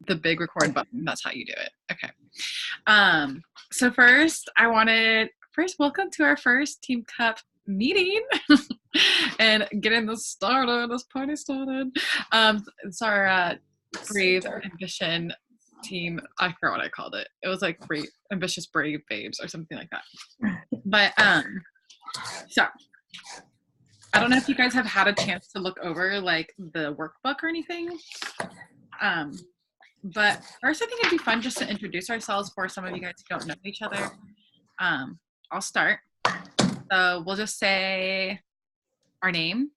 the big record button. That's how you do it. Okay. So first, welcome to our first Team Cup meeting and getting this party started. It's our Brave Ambition team. I forgot what I called it. It was like Ambitious Brave Babes or something like that. But so I don't know if you guys have had a chance to look over like the workbook or anything. But first, I think it'd be fun just to introduce ourselves for some of you guys who don't know each other. I'll start. So we'll just say our name,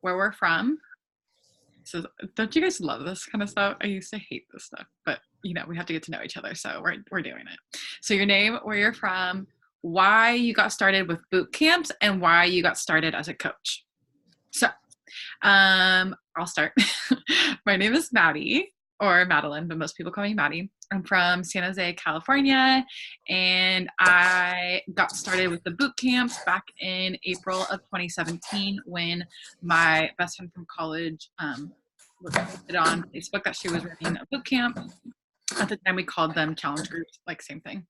where we're from. So don't you guys love this kind of stuff? I used to hate this stuff, but we have to get to know each other, so we're doing it. So your name, where you're from, why you got started with boot camps, and why you got started as a coach. So I'll start. My name is Maddie, or Madeline, but most people call me Maddie. I'm from San Jose, California, and I got started with the boot camps back in April of 2017 when my best friend from college posted on Facebook that she was running a boot camp. At the time, we called them challenge groups, like same thing.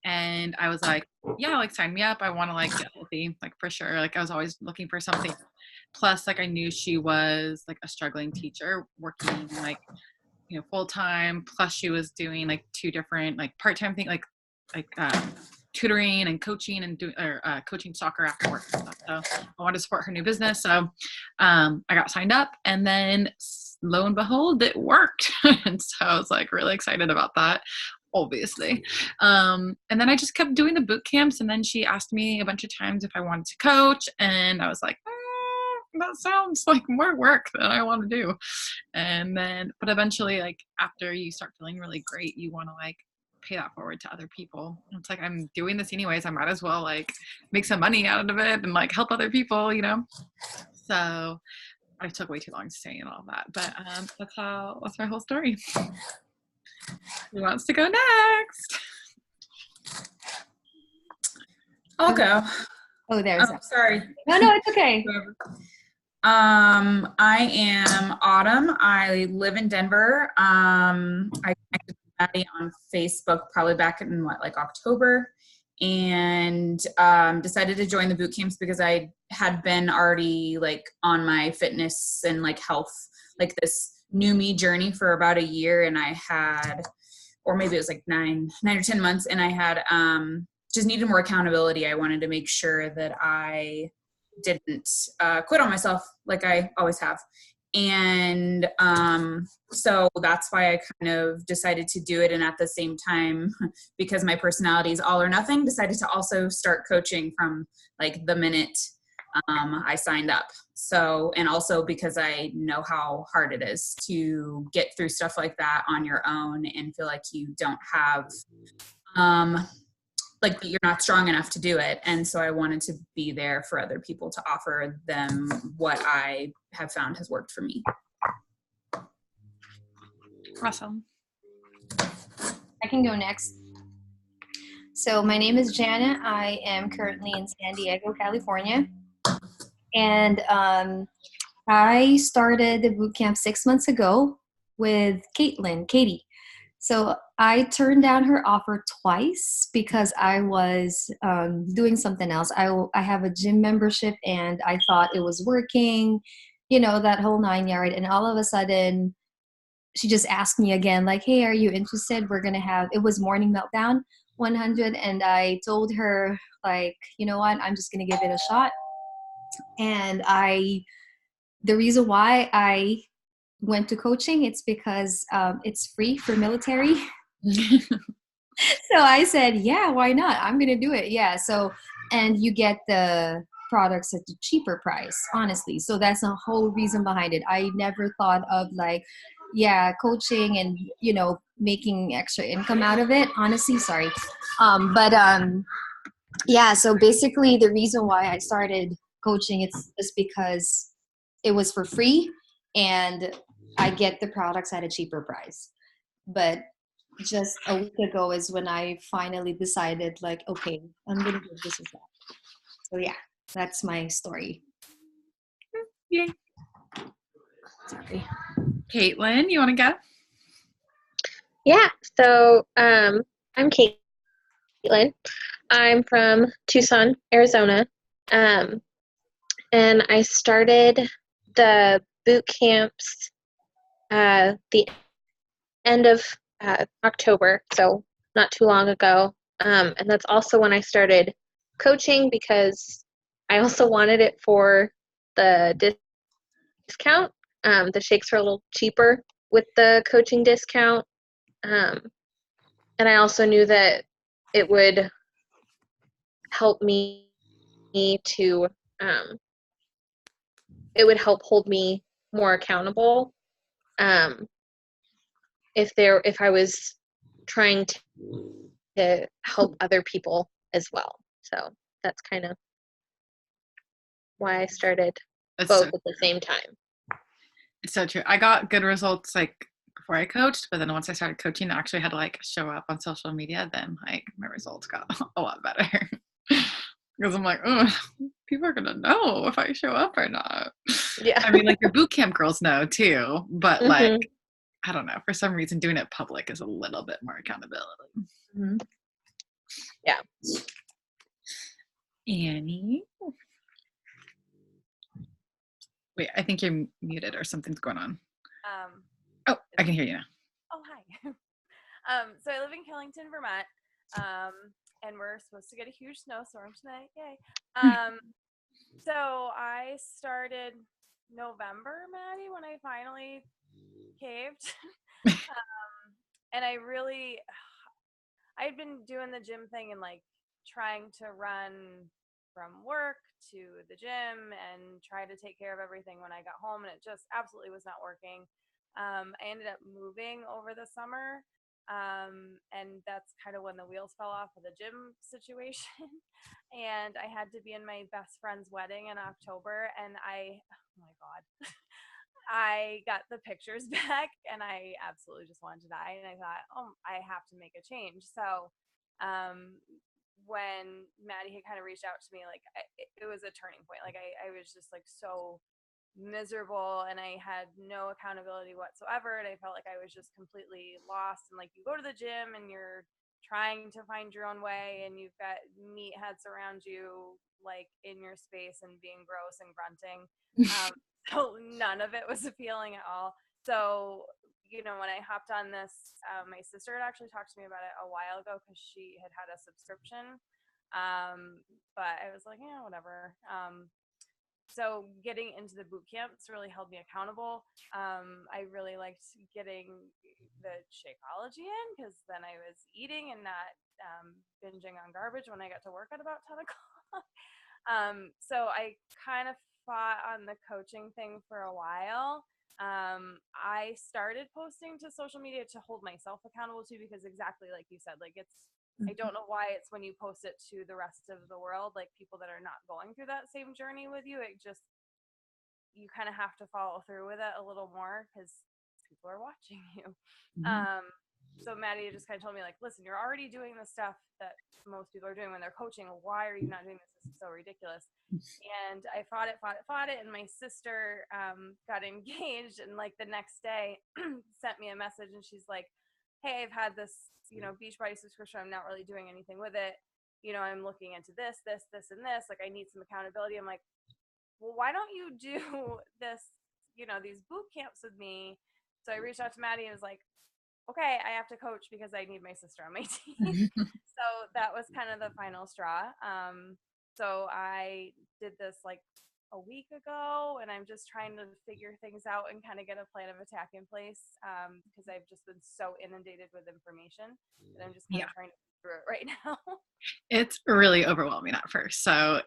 And I was like, yeah, like sign me up. I want to like get healthy, like for sure. Like I was always looking for something. Plus, like I knew she was like a struggling teacher working like, full time. Plus she was doing like 2 different like part-time things, like tutoring and coaching and coaching soccer after work and stuff. So I wanted to support her new business. So I got signed up, and then lo and behold, it worked. And so I was like really excited about that, obviously. And then I just kept doing the boot camps, and then she asked me a bunch of times if I wanted to coach, and I was like, that sounds like more work than I want to do. And then, but eventually, like after you start feeling really great, you want to like pay that forward to other people. It's like, I'm doing this anyways, I might as well like make some money out of it and like help other people, So I took way too long to say all that, but that's my whole story. Who wants to go next? I'll go. Oh, there's sorry. No, it's okay. I am Autumn. I live in Denver. I connected with Maddie on Facebook probably back in October, and decided to join the boot camps because I had been already like on my fitness and like health, like this new me journey for about a year, and I had, or maybe it was like 9 or 10 months, and I had just needed more accountability. I wanted to make sure that I didn't quit on myself like I always have. And so that's why I kind of decided to do it. And at the same time, because my personality is all or nothing, decided to also start coaching from like the minute I signed up. So, and also because I know how hard it is to get through stuff like that on your own and feel like you don't have like you're not strong enough to do it. And so I wanted to be there for other people to offer them what I have found has worked for me. Awesome. I can go next. So my name is Jana. I am currently in San Diego, California. And I started the boot camp 6 months ago with Katie. So I turned down her offer twice because I was doing something else. I have a gym membership, and I thought it was working, that whole 9 yard. And all of a sudden, she just asked me again, like, hey, are you interested? We're going to have, it was Morning Meltdown 100. And I told her, like, you know what, I'm just going to give it a shot. And the reason why I went to coaching, it's because it's free for military. So I said, yeah, why not? I'm going to do it. Yeah. So, and you get the products at a cheaper price, honestly. So that's the whole reason behind it. I never thought of like, coaching and, making extra income out of it, honestly. Sorry. So basically the reason why I started coaching, it's just because it was for free and I get the products at a cheaper price. But just a week ago is when I finally decided, like, okay, I'm going to give this a shot. So yeah, that's my story. Yay. Sorry. Caitlin, you want to go? Yeah, so I'm Caitlin. I'm from Tucson, Arizona. And I started the boot camps the end of October, so not too long ago. And that's also when I started coaching because I also wanted it for the discount. The shakes are a little cheaper with the coaching discount. And I also knew that it would help me to, it would help hold me more accountable if I was trying to help other people as well. So that's kind of why I started That's both so, at the same time. it's so true. I got good results like before I coached, but then once I started coaching, I actually had to like show up on social media. Then like my results got a lot better because I'm like, oh, people are gonna know if I show up or not. Yeah. I mean, like your boot camp girls know too, but Mhm. like I don't know, for some reason doing it public is a little bit more accountability. Mhm. Yeah. Annie, wait, I think you're muted or something's going on. Oh, I can hear you now. Oh, hi. So I live in Killington, Vermont, and we're supposed to get a huge snowstorm tonight. Yay. So I started November, Maddie, when I finally caved. And I'd been doing the gym thing and like trying to run from work to the gym and try to take care of everything when I got home, and it just absolutely was not working. I ended up moving over the summer, and that's kind of when the wheels fell off of the gym situation. And I had to be in my best friend's wedding in October, and oh my God. I got the pictures back and I absolutely just wanted to die. And I thought, oh, I have to make a change. So when Maddie had kind of reached out to me, like it was a turning point. Like I was just like so miserable and I had no accountability whatsoever. And I felt like I was just completely lost. And like you go to the gym and you're trying to find your own way and you've got meatheads around you like in your space and being gross and grunting. So none of it was appealing at all. So, when I hopped on this, my sister had actually talked to me about it a while ago because she had a subscription. But I was like, yeah, whatever. So getting into the boot camps really held me accountable. I really liked getting the Shakeology in because then I was eating and not binging on garbage when I got to work at about 10 o'clock. So I kind of fought on the coaching thing for a while. I started posting to social media to hold myself accountable too, because exactly like you said, like I don't know why it's when you post it to the rest of the world, like people that are not going through that same journey with you, you kind of have to follow through with it a little more because people are watching you. Mm-hmm. So Maddie just kind of told me like, listen, you're already doing the stuff that most people are doing when they're coaching. Why are you not doing this? This is so ridiculous. And I fought it. And my sister got engaged and like the next day sent me a message and she's like, hey, I've had this, Beachbody subscription. I'm not really doing anything with it. I'm looking into this, and this. Like I need some accountability. I'm like, well, why don't you do this, these boot camps with me? So I reached out to Maddie and was like, okay, I have to coach because I need my sister on my team. So that was kind of the final straw. So I did this like a week ago and I'm just trying to figure things out and kind of get a plan of attack in place because I've just been so inundated with information that I'm just kind of trying to get through it right now. It's really overwhelming at first. So,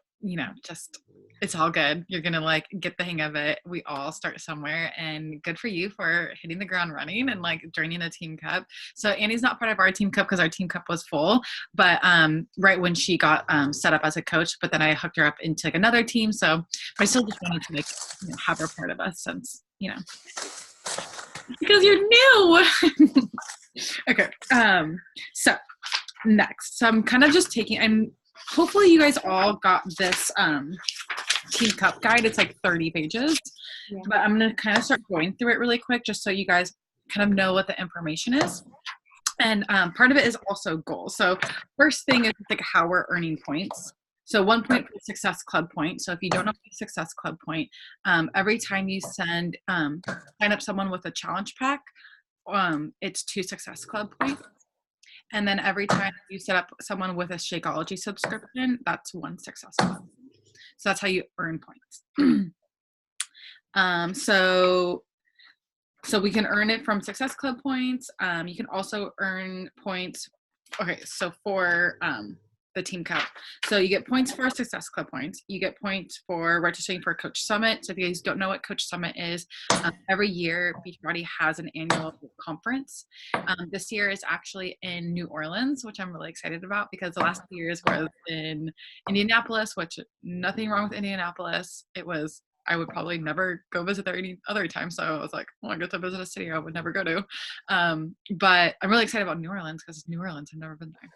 just it's all good. You're going to like get the hang of it. We all start somewhere and good for you for hitting the ground running and like joining a team cup. So Annie's not part of our team cup because our team cup was full, but right when she got set up as a coach, but then I hooked her up into like another team. So I still just wanted to like have her part of us since, because you're new. Okay. So next. So I'm kind of just hopefully you guys all got this team cup guide. It's like 30 pages, but I'm going to kind of start going through it really quick just so you guys kind of know what the information is. And part of it is also goals. So first thing is like how we're earning points. So 1 point for Success Club point. So if you don't know the Success Club point, every time you sign up someone with a challenge pack, it's 2 Success Club points. And then every time you set up someone with a Shakeology subscription, that's 1 Success Club. So that's how you earn points. So we can earn it from Success Club points. You can also earn points. Okay, so for the Team Cup. So you get points for Success Club points. You get points for registering for Coach Summit. So if you guys don't know what Coach Summit is, every year Beachbody has an annual conference. This year is actually in New Orleans, which I'm really excited about because the last 2 years was in Indianapolis, which nothing wrong with Indianapolis. I would probably never go visit there any other time. So I was like, oh, I get to visit a city I would never go to. But I'm really excited about New Orleans because New Orleans, I've never been there.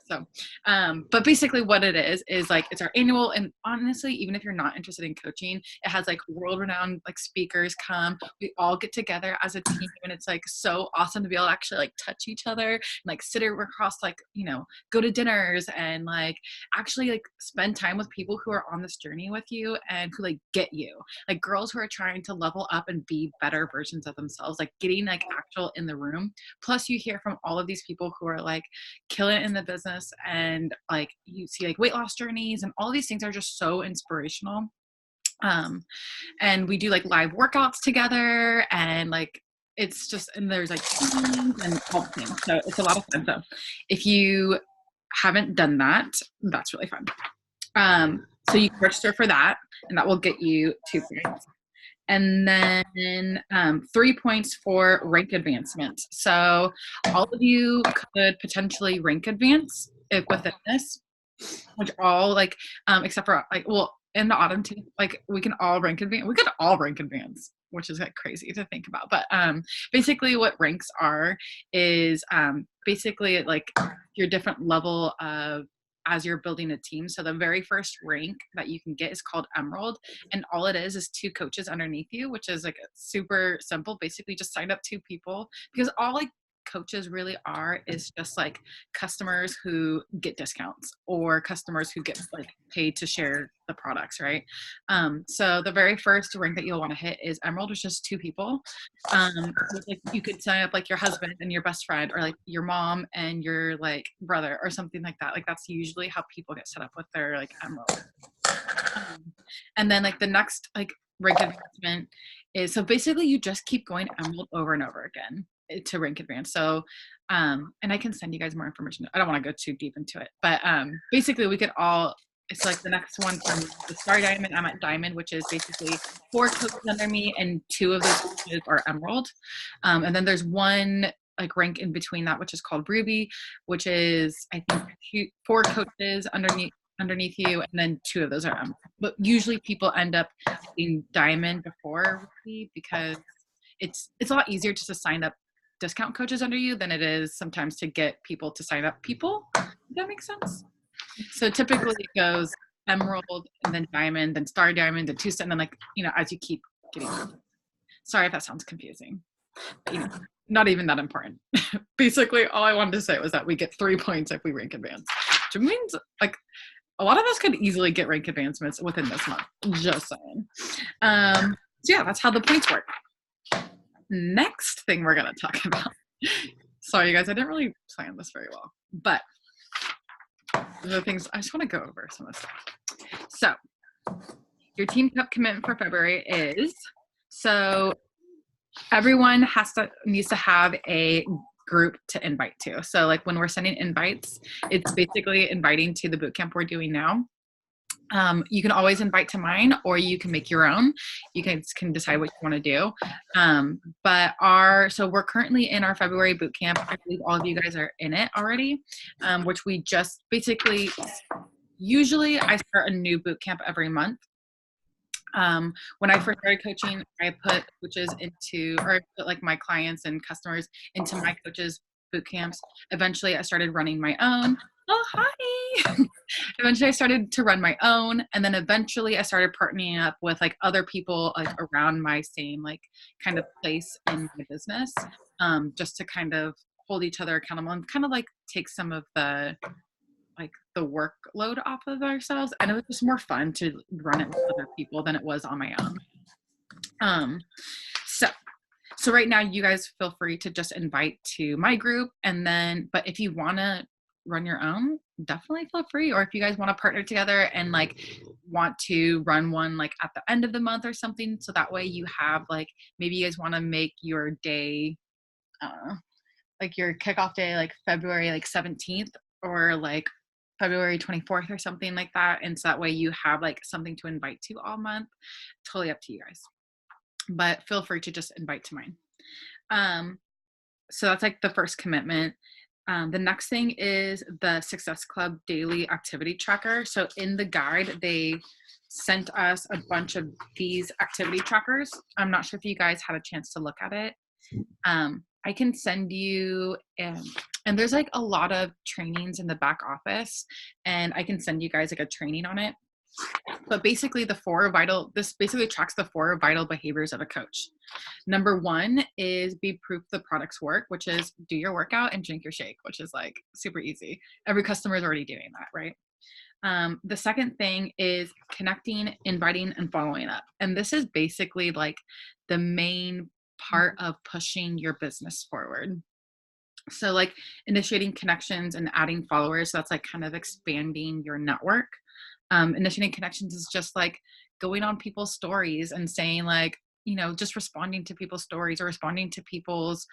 So, but basically what it is like, it's our annual, and honestly, even if you're not interested in coaching, it has like world-renowned like speakers come. We all get together as a team, and it's like so awesome to be able to actually like touch each other and like sit across, like, you know, go to dinners and like actually like spend time with people who are on this journey with you and who like get you. Like girls who are trying to level up and be better versions of themselves, like getting like actual in the room. Plus you hear from all of these people who are like killing it in the business, and like you see like weight loss journeys, and all these things are just so inspirational. And we do like live workouts together, and like it's just, and there's like teams and all the things. So it's a lot of fun. So if you haven't done that, that's really fun. So you can register for that, and that will get you 2 points. And then 3 points for rank advancement. So all of you could potentially rank advance within this, which all like, except for like, well, in the autumn too, like we can all rank advance. We could all rank advance, which is like crazy to think about. But basically what ranks are is basically like your different level of, as you're building a team. So the very first rank that you can get is called Emerald, and all it is 2 coaches underneath you, which is like super simple. Basically just sign up 2 people, because all like coaches really are is just like customers who get discounts or customers who get like paid to share the products, right? So the very first rank that you'll want to hit is Emerald, which is 2 people. Like you could sign up like your husband and your best friend, or like your mom and your like brother or something like that. Like that's usually how people get set up with their like Emerald. And then like the next like rank advancement is, so basically you just keep going Emerald over and over again to rank advance. So and I can send you guys more information. I don't want to go too deep into it, but basically we could all, it's like the next one from the Star Diamond, I'm at Diamond, which is basically 4 coaches under me, and 2 of those coaches are Emerald. And then there's one like rank in between that, which is called Ruby, which is I think 4 coaches underneath you, and then 2 of those are Emerald. But usually people end up being Diamond before Ruby, because it's a lot easier just to sign up discount coaches under you than it is sometimes to get people to sign up people. Does that make sense? So typically it goes Emerald, and then Diamond, then Star Diamond, then 2, and then like, you know, as you keep getting. Sorry if that sounds confusing, but, you know, not even that important. Basically all I wanted to say was that we get 3 points if we rank advance, which means like a lot of us could easily get rank advancements within this month, just saying. So yeah, that's how the points work. Next thing we're going to talk about. Sorry, you guys, I didn't really plan this very well, but the things I just want to go over some of the stuff. So your Team Cup commitment for February is, so everyone needs to have a group to invite to. So like when we're sending invites, it's basically inviting to the bootcamp we're doing now. You can always invite to mine, or you can make your own. You can decide what you want to do. So we're currently in our February boot camp. I believe all of you guys are in it already, which we just basically, usually I start a new boot camp every month. When I first started coaching, I put coaches into, or I put like my clients and customers into my coaches boot camps. Eventually I started running my own. Oh, hi. Eventually I started to run my own. And then eventually I started partnering up with like other people like around my same like kind of place in my business, just to kind of hold each other accountable and kind of like take some of the workload off of ourselves. And it was just more fun to run it with other people than it was on my own. So right now you guys feel free to just invite to my group, and then, but if you want to run your own, definitely feel free. Or if you guys want to partner together and like want to run one like at the end of the month or something, so that way you have like, maybe you guys want to make your day, like your kickoff day, like February like 17th or like February 24th or something like that. And so that way you have like something to invite to all month. Totally up to you guys, but feel free to just invite to mine. So that's like the first commitment. The next thing is the Success Club daily activity tracker. So in the guide, they sent us a bunch of these activity trackers. I'm not sure if you guys had a chance to look at it. I can send you, and there's like a lot of trainings in the back office, and I can send you guys like a training on it. But basically this basically tracks the 4 vital behaviors of a coach. Number 1 is be proof the products work, which is do your workout and drink your shake, which is like super easy. Every customer is already doing that, right? The second thing is connecting, inviting, and following up. And this is basically like the main part of pushing your business forward. So like initiating connections and adding followers. So that's like kind of expanding your network. Initiating connections is just like going on people's stories and saying like, you know, just responding to people's stories or responding to people's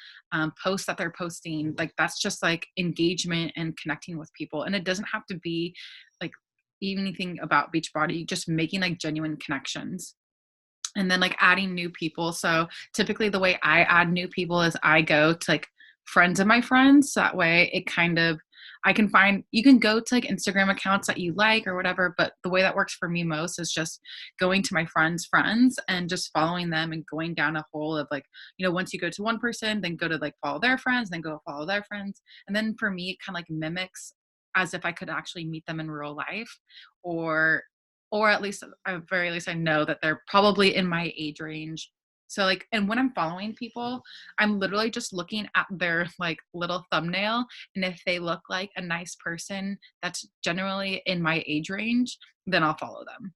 posts that they're posting. Like that's just like engagement and connecting with people. And it doesn't have to be like even anything about Beachbody, just making like genuine connections. And then like adding new people. So typically the way I add new people is I go to like friends of my friends. So that way it kind of, you can go to like Instagram accounts that you like or whatever, but the way that works for me most is just going to my friends' friends and just following them and going down a hole of like, you know, once you go to one person, then go to like follow their friends, then go follow their friends. And then for me, it kind of like mimics as if I could actually meet them in real life, or at least at very least I know that they're probably in my age range. So like, and when I'm following people, I'm literally just looking at their like little thumbnail. And if they look like a nice person that's generally in my age range, then I'll follow them.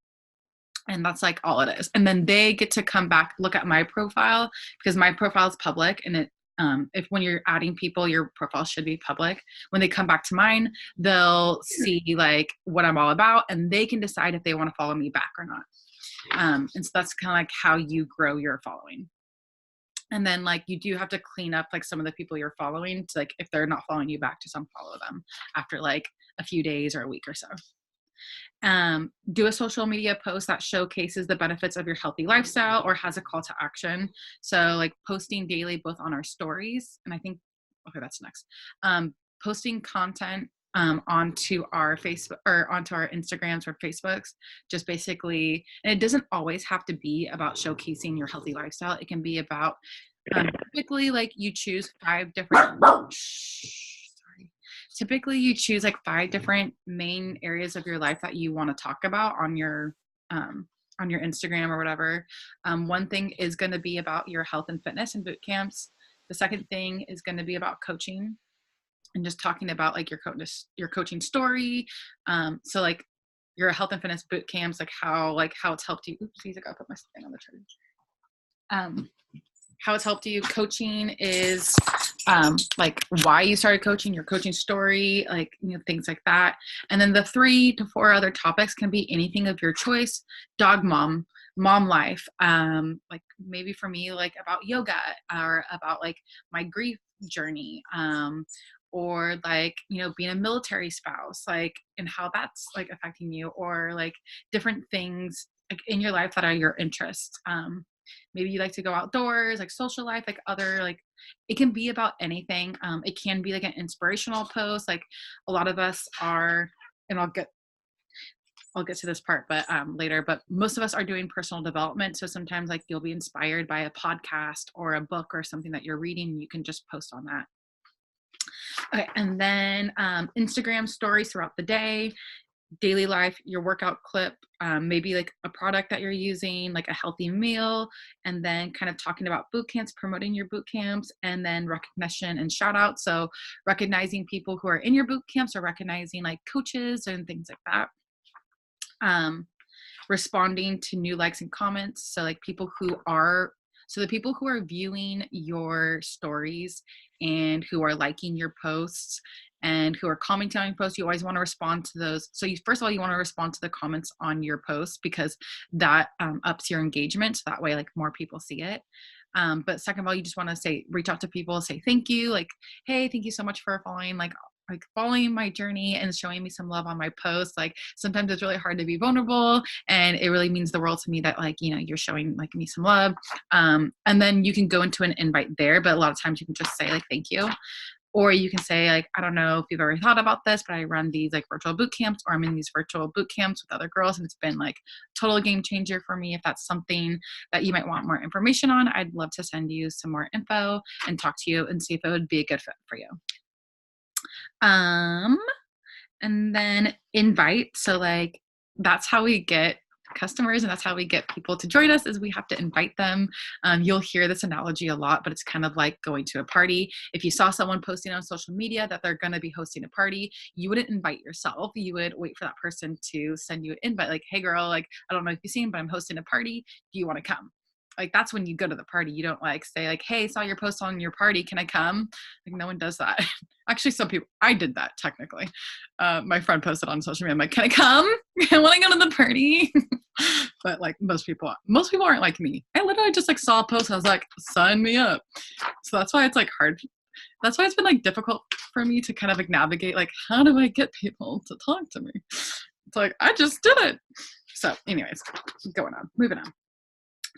And that's like all it is. And then they get to come back, look at my profile, because my profile is public, and it, if when you're adding people, your profile should be public. When they come back to mine, they'll see like what I'm all about, and they can decide if they want to follow me back or not. And so that's kind of like how you grow your following. And then like you do have to clean up like some of the people you're following to like, if they're not following you back, to unfollow them after like a few days or a week or so. Do a social media post that showcases the benefits of your healthy lifestyle or has a call to action. So like posting daily, both on our stories, and I think, okay, that's next. Posting content onto our Facebook or onto our Instagrams or Facebooks, just basically, and it doesn't always have to be about showcasing your healthy lifestyle. It can be about typically like you choose 5 different typically you choose like 5 different main areas of your life that you want to talk about on your Instagram or whatever. One thing is going to be about your health and fitness and boot camps. The second thing is going to be about coaching and just talking about like your coaching story. So like your health and fitness boot camps, like how it's helped you. Oopsies, I gotta put my thing on the charge. How it's helped you. Coaching is like why you started coaching, your coaching story, like, you know, things like that. And then the 3 to 4 other topics can be anything of your choice. Dog mom life, like maybe for me, like about yoga or about like my grief journey, or like, you know, being a military spouse, like, and how that's like affecting you, or like different things like in your life that are your interests. Maybe you like to go outdoors, like social life, like other, like it can be about anything. It can be like an inspirational post. Like a lot of us are, and I'll get to this part, but later, but most of us are doing personal development. So sometimes like you'll be inspired by a podcast or a book or something that you're reading. You can just post on that. Okay. And then Instagram stories throughout the day. daily life, your workout clip, maybe like a product that you're using, like a healthy meal, and then kind of talking about boot camps, promoting your boot camps, and then recognition and shout out. So recognizing people who are in your boot camps, or recognizing like coaches and things like that. Responding to new likes and comments. So like the people who are viewing your stories and who are liking your posts and who are commenting on your posts, you always want to respond to those. So first of all, you want to respond to the comments on your posts, because that ups your engagement. So that way, like, more people see it. But second of all, you just want to reach out to people, say thank you, like, hey, thank you so much for following my journey and showing me some love on my posts. Like, sometimes it's really hard to be vulnerable, and it really means the world to me that, like, you know, you're showing like me some love. And then you can go into an invite there, but a lot of times you can just say like thank you. Or you can say, like, I don't know if you've ever thought about this, but I run these like virtual boot camps, or I'm in these virtual boot camps with other girls, and it's been like total game changer for me. If that's something that you might want more information on, I'd love to send you some more info and talk to you and see if it would be a good fit for you. And then invite. So like, that's how we get customers, and that's how we get people to join us, is we have to invite them. You'll hear this analogy a lot, but it's kind of like going to a party. If you saw someone posting on social media that they're going to be hosting a party, you wouldn't invite yourself. You would wait for that person to send you an invite, like, hey girl, like, I don't know if you've seen, but I'm hosting a party. Do you want to come? Like, that's when you go to the party. You don't like say like, hey, saw your post on your party, can I come? Like, no one does that. Actually, some people, I did that technically. My friend posted on social media, I'm like, can I come? I want to go to the party. But like, most people aren't like me. I literally just like saw a post and I was like, sign me up. So that's why it's like hard. That's why it's been like difficult for me to kind of like navigate, like, how do I get people to talk to me? It's like, I just did it. So anyways, moving on.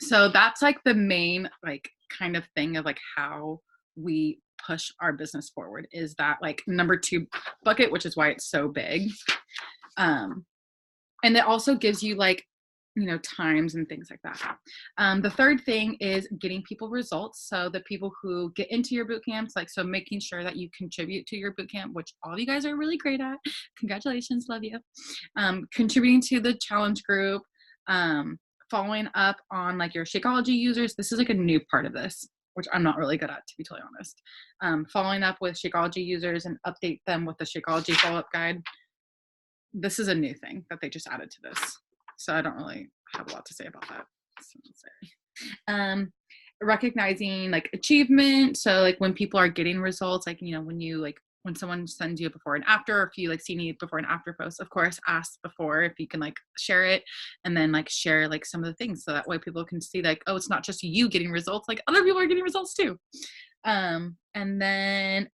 So that's like the main like kind of thing of like how we push our business forward, is that like number 2 bucket, which is why it's so big. And it also gives you like, you know, times and things like that. The third thing is getting people results. So the people who get into your boot camps, like, so making sure that you contribute to your boot camp, which all of you guys are really great at. Congratulations, love you. Contributing to the challenge group, following up on like your Shakeology users. This is like a new part of this, which I'm not really good at, to be totally honest. Following up with Shakeology users and update them with the Shakeology follow-up guide. This is a new thing that they just added to this. So I don't really have a lot to say about that. So, recognizing like achievement. So like when people are getting results, like, you know, when someone sends you a before and after, or if you like see any before and after posts, of course, ask before if you can like share it, and then like share like some of the things, so that way people can see like, oh, it's not just you getting results, like other people are getting results too. And then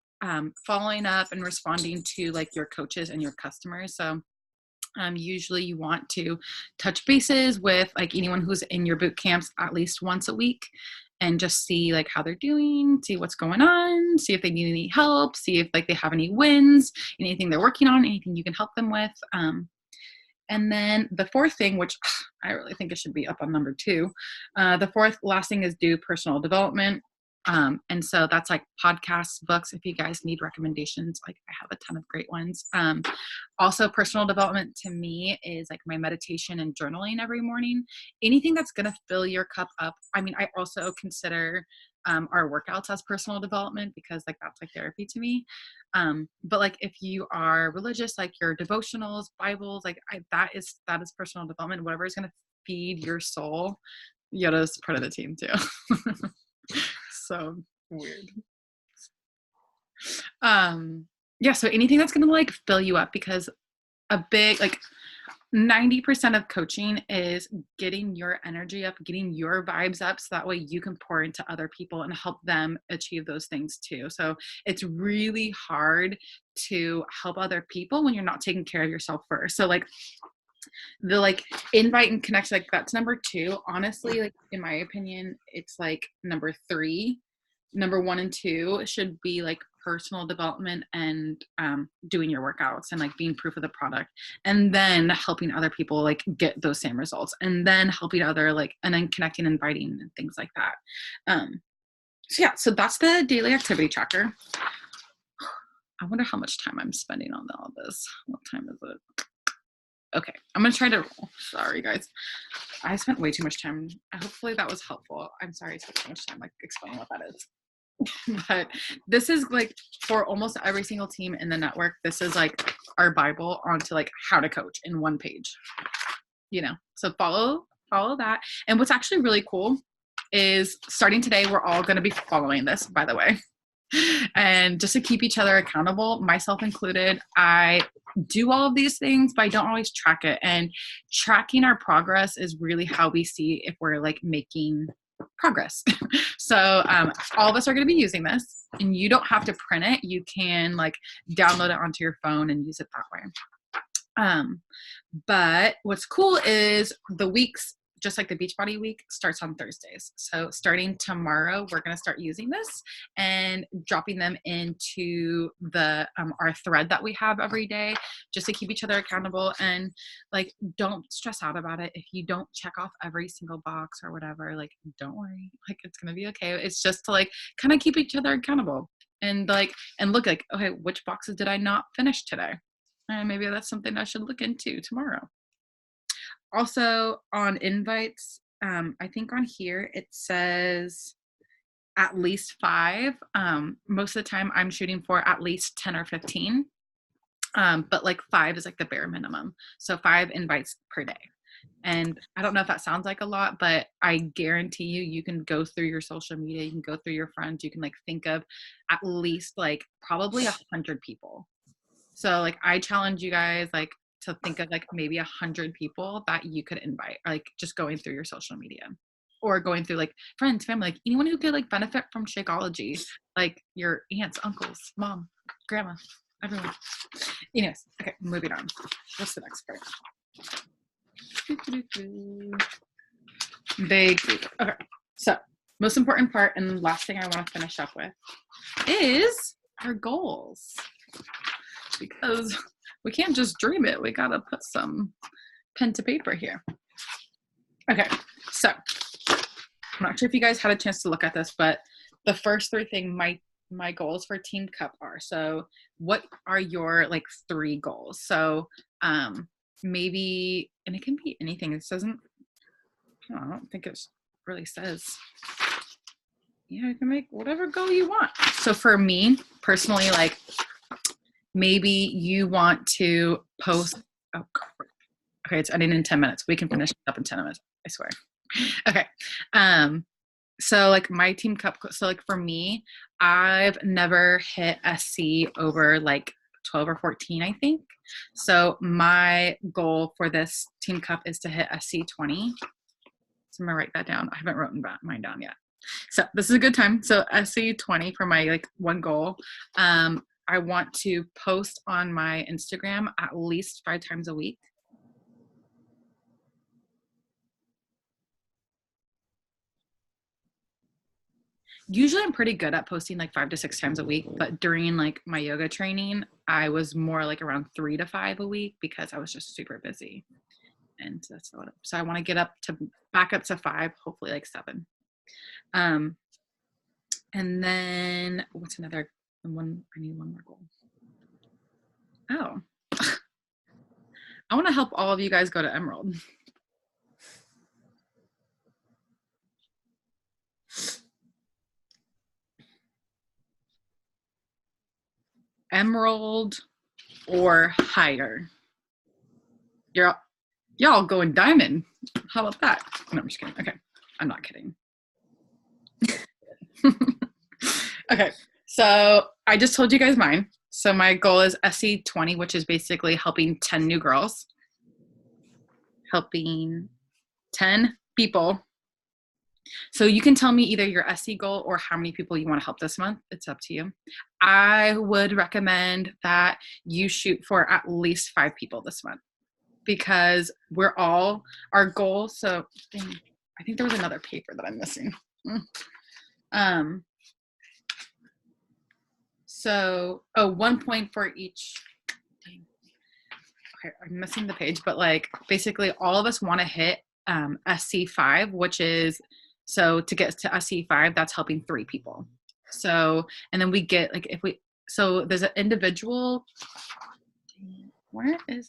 following up and responding to like your coaches and your customers. So usually you want to touch bases with like anyone who's in your boot camps at least once a week, and just see like how they're doing, see what's going on, see if they need any help, see if like they have any wins, anything they're working on, anything you can help them with. And then the fourth thing, which I really think it should be up on number 2, the last thing is do personal development. And so that's like podcasts, books. If you guys need recommendations, like I have a ton of great ones. Also, personal development to me is like my meditation and journaling every morning. Anything that's going to fill your cup up. I mean, I also consider our workouts as personal development, because like that's like therapy to me. But like if you are religious, like your devotionals, Bibles, like that is personal development. Whatever is going to feed your soul. Yoda's part of the team too. So weird. Yeah, so anything that's gonna like fill you up, because a big like 90% of coaching is getting your energy up, getting your vibes up, so that way you can pour into other people and help them achieve those things too. So it's really hard to help other people when you're not taking care of yourself first. So like the like invite and connect, like that's number 2. Honestly, like in my opinion, it's like number 3. Number 1 and 2 should be like personal development and doing your workouts and like being proof of the product, and then helping other people like get those same results, and then helping other like, and then connecting, inviting, and things like that. So yeah, so that's the daily activity tracker. I wonder how much time I'm spending on all this. What time is it? Okay, I'm gonna try to, sorry guys. I spent way too much time. Hopefully that was helpful. I'm sorry I spent so much time like explaining what that is. But this is like for almost every single team in the network, this is like our Bible onto like how to coach in one page. You know, so follow that. And what's actually really cool is starting today, we're all gonna be following this, by the way. And just to keep each other accountable, myself included, I do all of these things, but I don't always track it. And tracking our progress is really how we see if we're like making progress. So all of us are going to be using this, and you don't have to print it. You can like download it onto your phone and use it that way. But what's cool is the weeks, just like the Beachbody week, starts on Thursdays. So starting tomorrow, we're going to start using this and dropping them into the our thread that we have every day, just to keep each other accountable. And like, don't stress out about it if you don't check off every single box or whatever. Like, don't worry, like it's going to be okay. It's just to like kind of keep each other accountable and like and look like, okay, which boxes did I not finish today? And maybe that's something I should look into tomorrow. Also on invites, I think on here it says at least 5. Most of the time I'm shooting for at least 10 or 15. But like 5 is like the bare minimum. So 5 invites per day. And I don't know if that sounds like a lot, but I guarantee you can go through your social media, you can go through your friends, you can like think of at least like probably 100 people. So like I challenge you guys like to think of like maybe 100 people that you could invite, like just going through your social media or going through like friends, family, like anyone who could like benefit from Shakeology, like your aunts, uncles, mom, grandma, everyone. Anyways, okay, moving on. What's the next part? Big group. Okay, so most important part and last thing I want to finish up with is our goals. Because we can't just dream it. We gotta put some pen to paper here. Okay, so I'm not sure if you guys had a chance to look at this, but the first 3 things my goals for Team Cup are. So what are your like 3 goals? So maybe, and it can be anything. It doesn't, I don't think it really says. Yeah, you can make whatever goal you want. So for me personally, like maybe you want to post, oh, okay, it's ending in 10 minutes. We can finish up in 10 minutes, I swear. Okay. So like my Team Cup, so like for me, I've never hit SC over like 12 or 14, I think. So my goal for this Team Cup is to hit SC 20. So I'm gonna write that down. I haven't written mine down yet. So this is a good time. So SC 20 for my like one goal. I want to post on my Instagram at least 5 times a week. Usually I'm pretty good at posting like 5 to 6 times a week, but during like my yoga training, I was more like around 3 to 5 a week because I was just super busy. And that's what, so I want to get back up to 5, hopefully like 7. And then what's another one? I need one more goal. Oh, I want to help all of you guys go to Emerald. Emerald or higher. Y'all going diamond. How about that? No, I'm just kidding. Okay, I'm not kidding. Okay, so I just told you guys mine. So my goal is SC 20, which is basically helping 10 new girls. Helping 10 people. So you can tell me either your SC goal or how many people you want to help this month. It's up to you. I would recommend that you shoot for at least 5 people this month because we're all our goal. So I think there was another paper that I'm missing. So, 1 point for each. Okay, I'm missing the page, but like basically all of us want to hit SC5, which is, so to get to SC5, that's helping 3 people. So, and then we get like, so there's an individual,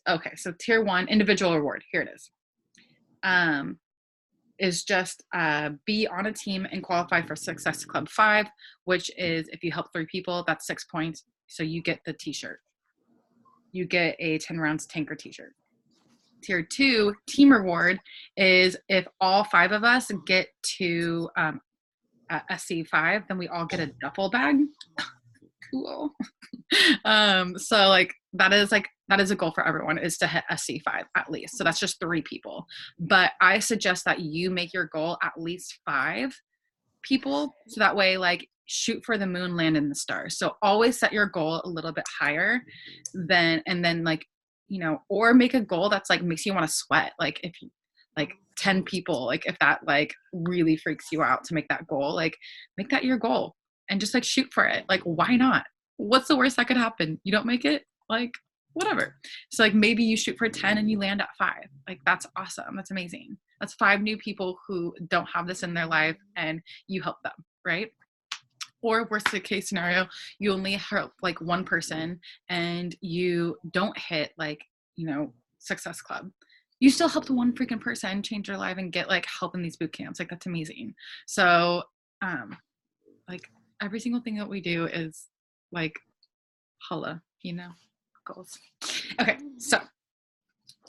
okay, so tier 1 individual reward. Here it is just be on a team and qualify for Success Club 5, which is if you help 3 people, that's 6 points. So you get the t-shirt. You get a 10 rounds tanker t-shirt. Tier 2 team reward is if all 5 of us get to SC5, then we all get a duffel bag. Cool. So like that is a goal for everyone, is to hit SC5 at least. So that's just 3 people. But I suggest that you make your goal at least 5 people. So that way, like, shoot for the moon, land in the stars. So always set your goal a little bit higher and then like, you know, or make a goal that's like makes you want to sweat. Like if you like 10 people, like if that like really freaks you out to make that goal, like make that your goal and just like shoot for it. Like, why not? What's the worst that could happen? You don't make it, like whatever. So like maybe you shoot for 10 and you land at 5. Like that's awesome. That's amazing. That's 5 new people who don't have this in their life and you help them, right? Or worst case scenario, you only help like 1 person and you don't hit like, you know, Success Club. You still helped 1 freaking person change their life and get like help in these boot camps. Like that's amazing. So like every single thing that we do is like holla, you know, goals. Okay, so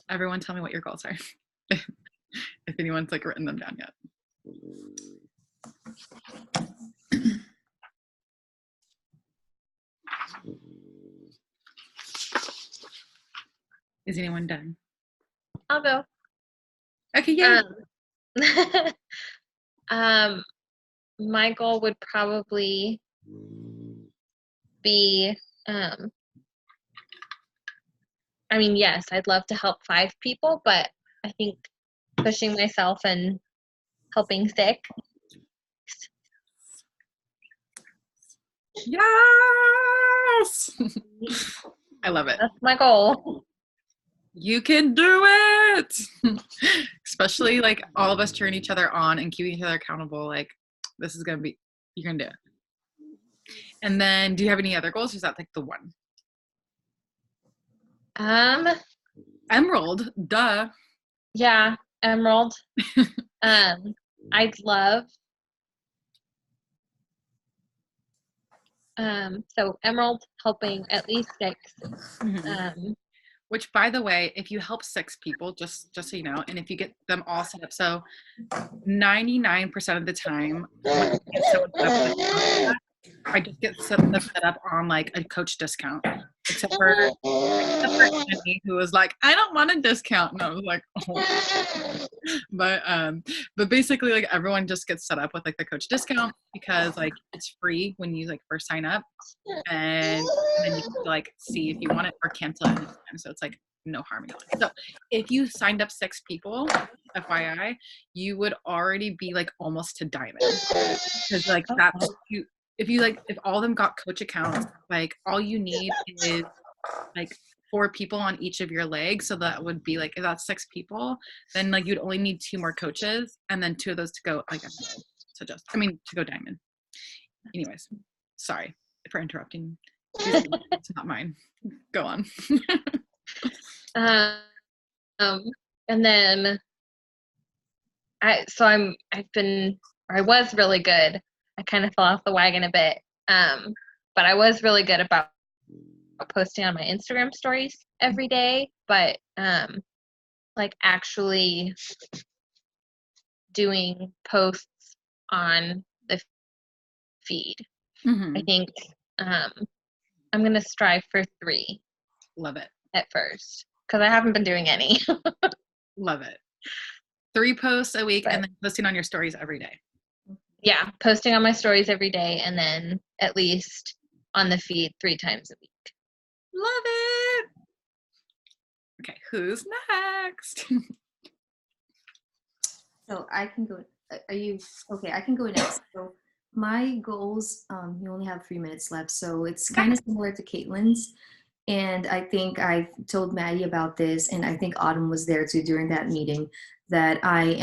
everyone tell me what your goals are. If anyone's like written them down yet. Is anyone done? I'll go. Okay, yeah. My goal would probably be, I mean, yes, I'd love to help 5 people, but I think pushing myself and helping 6. Yes! I love it. That's my goal. You can do it! Especially like all of us cheering each other on and keeping each other accountable. Like this is gonna be, you're gonna do it. And then do you have any other goals? Or is that like the one? Emerald, duh. Yeah, Emerald. I'd love, so Emerald helping at least 6. Mm-hmm. Which, by the way, if you help 6 people, just so you know, and if you get them all set up, so 99% of the time, when I get someone set up, I just get them set up on like a coach discount, except for Annie, who was like, I don't want a discount, and I was like, oh. But basically, like everyone just gets set up with like the coach discount because like it's free when you like first sign up, and then you can like see if you want it or cancel it anytime. So it's like no harm in it. So if you signed up 6 people, FYI, you would already be like almost to diamond, because like that's you. If all of them got coach accounts, like all you need is like 4 people on each of your legs. So that would be like, if that's 6 people, then like you'd only need 2 more coaches and then 2 of those to go like to go diamond. Anyways, sorry for interrupting. It's not mine. Go on. And then I was really good. I kind of fell off the wagon a bit. But I was really good about posting on my Instagram stories every day, but like actually doing posts on the feed. Mm-hmm. I think I'm gonna strive for 3. Love it. At first, because I haven't been doing any. Love it. 3 posts a week, but, and then posting on your stories every day. Yeah, posting on my stories every day, and then at least on the feed 3 times a week. Love it. Okay, who's next? So I can go. Are you okay? I can go next. So my goals. You only have 3 minutes left, so it's kind of similar to Caitlin's. And I think I told Maddie about this, and I think Autumn was there too during that meeting, that I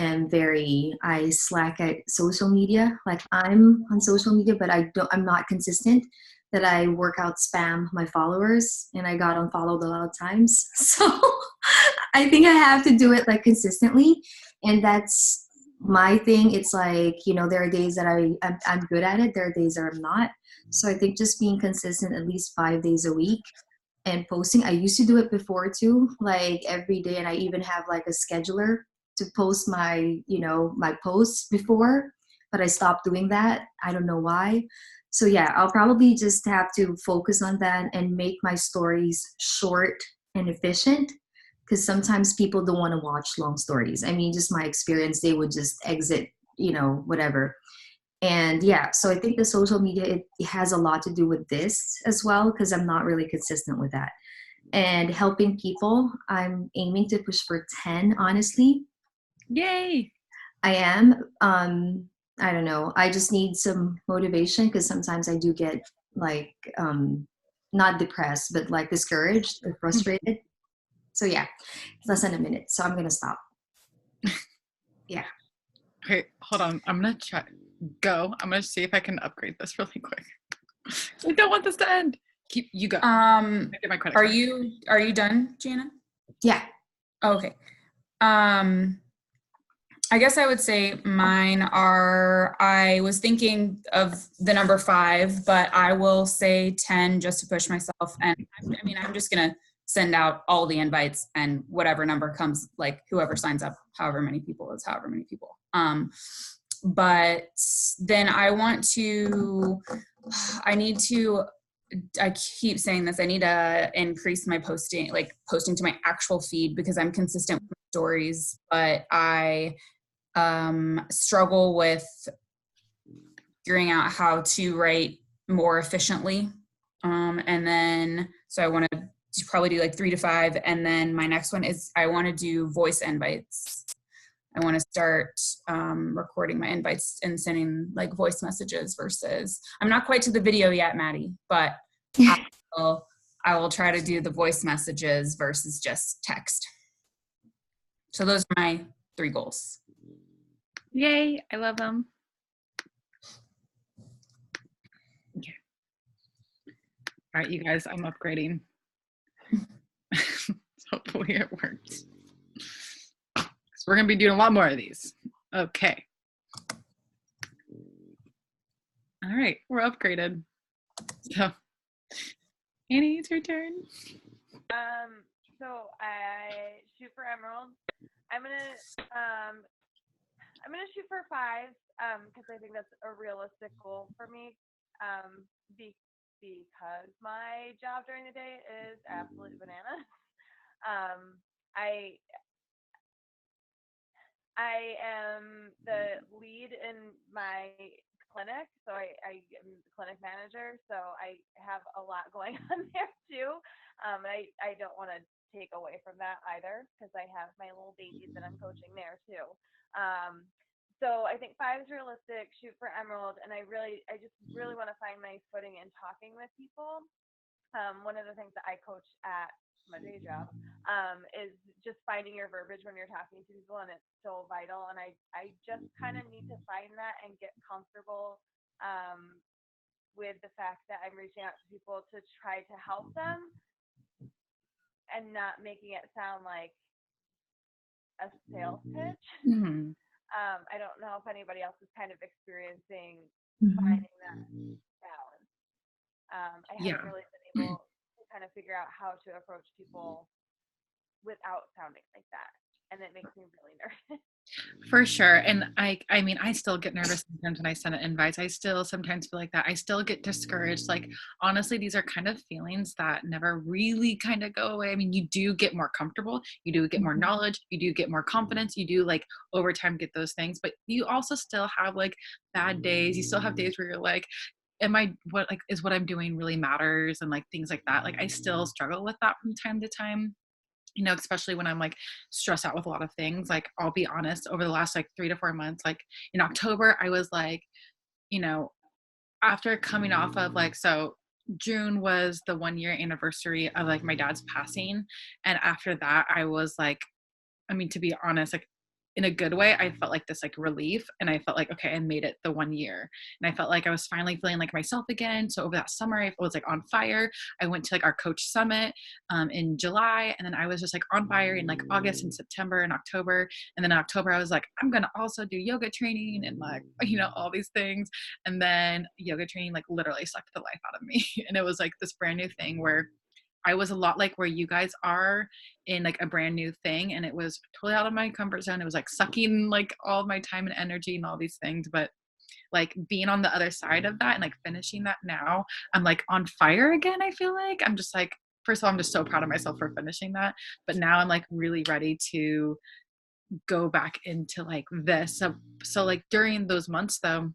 slack at social media. Like I'm on social media, but I'm not consistent. that I workout spam my followers, and I got unfollowed a lot of times. So I think I have to do it like consistently, and that's my thing. It's like, you know, there are days that I'm good at it, there are days that I'm not. So I think just being consistent at least 5 days a week and posting. I used to do it before too, like every day, and I even have like a scheduler to post my, you know, my posts before, but I stopped doing that. I don't know why. So yeah, I'll probably just have to focus on that and make my stories short and efficient, because sometimes people don't want to watch long stories. I mean, just my experience, they would just exit, you know, whatever. And yeah, so I think the social media, it has a lot to do with this as well, because I'm not really consistent with that. And helping people, I'm aiming to push for 10, honestly. Yay! I am. I don't know. I just need some motivation, because sometimes I do get like, not depressed, but like discouraged or frustrated. So yeah, it's less than a minute. So I'm going to stop. Yeah. Okay, hold on. I'm gonna try. I'm gonna see if I can upgrade this really quick. I don't want this to end. Keep you go. I get my credit Are card. you done, Jana? Yeah. Okay. I guess I would say mine are, I was thinking of the number 5, but I will say 10 just to push myself. And I mean, I'm just going to send out all the invites, and whatever number comes, like whoever signs up, however many people is however many people. But then I keep saying this, I need to increase my posting to my actual feed, because I'm consistent with stories, but I struggle with figuring out how to write more efficiently. And then, so I want to probably do like 3 to 5. And then my next one is I want to do voice invites. I want to start recording my invites and sending like voice messages versus, I'm not quite to the video yet, Maddie, but I will try to do the voice messages versus just text. So those are my 3 goals. Yay! I love them. Okay. All right, you guys. I'm upgrading. Hopefully it works. So we're gonna be doing a lot more of these. Okay. All right, we're upgraded. So, Annie, it's your turn. So I shoot for emerald. I'm gonna shoot for 5, because I think that's a realistic goal for me. Because my job during the day is absolute bananas. I am the lead in my clinic, so I am the clinic manager, so I have a lot going on there too. And I don't want to take away from that either, because I have my little babies that I'm coaching there too. So I think 5 is realistic, shoot for emerald, and I just really want to find my footing in talking with people. One of the things that I coach at my day job is just finding your verbiage when you're talking to people, and it's so vital. And I just kind of need to find that and get comfortable with the fact that I'm reaching out to people to try to help them and not making it sound like a sales pitch. Mm-hmm. I don't know if anybody else is kind of experiencing Mm-hmm. finding that balance. I haven't really been able to kind of figure out how to approach people without sounding like that, and it makes me really nervous. For sure. And I mean, I still get nervous sometimes when I send invites. I still sometimes feel like that. I still get discouraged. Like, honestly, these are kind of feelings that never really kind of go away. I mean, you do get more comfortable. You do get more knowledge. You do get more confidence. You do, like, over time get those things. But you also still have, like, bad days. You still have days where you're like, is what I'm doing really matters? And, like, things like that. Like, I still struggle with that from time to time. You know, especially when I'm like stressed out with a lot of things. Like, I'll be honest, over the last like 3 to 4 months, like in October, I was like, you know, after coming off of like, so June was the 1-year anniversary of like my dad's passing. And after that, I was like, I mean, to be honest, like in a good way, I felt like this like relief, and I felt like, okay, I made it the 1 year, and I felt like I was finally feeling like myself again. So over that summer, I was like on fire. I went to like our coach summit in July, and then I was just like on fire in like August and September and October. And then in October, I was like, I'm gonna also do yoga training and like, you know, all these things. And then yoga training like literally sucked the life out of me. And it was like this brand new thing where I was a lot like where you guys are in like a brand new thing, and it was totally out of my comfort zone. It was like sucking like all of my time and energy and all these things. But like being on the other side of that and like finishing that now, I'm like on fire again. I feel like I'm just like, first of all, I'm just so proud of myself for finishing that. But now I'm like really ready to go back into like this. So like during those months though,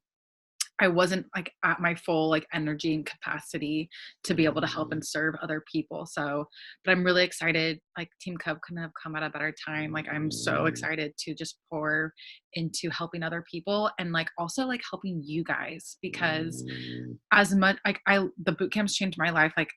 I wasn't like at my full like energy and capacity to be able to help and serve other people. So, but I'm really excited. Like Team Cub couldn't have come at a better time. Like I'm so excited to just pour into helping other people and like also like helping you guys, because as much like the boot camps changed my life, like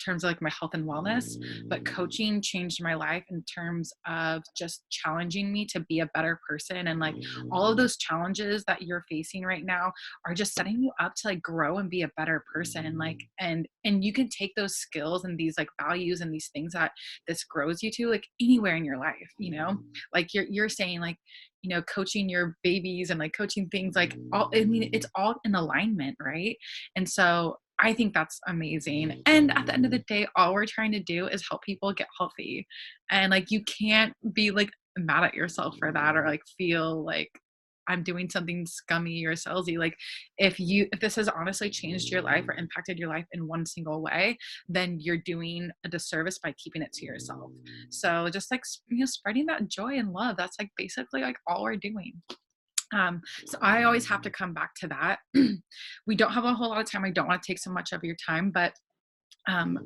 terms of like my health and wellness, but coaching changed my life in terms of just challenging me to be a better person. And like all of those challenges that you're facing right now are just setting you up to like grow and be a better person. Like, and you can take those skills and these like values and these things that this grows you to like anywhere in your life, you know, like you're saying like, you know, coaching your babies and like coaching things like all, I mean, it's all in alignment, right? And so I think that's amazing. And at the end of the day, all we're trying to do is help people get healthy. And like, you can't be like mad at yourself for that or like feel like I'm doing something scummy or salesy. Like if this has honestly changed your life or impacted your life in one single way, then you're doing a disservice by keeping it to yourself. So just like, you know, spreading that joy and love, that's like basically like all we're doing. So I always have to come back to that. We don't have a whole lot of time. I don't want to take so much of your time, but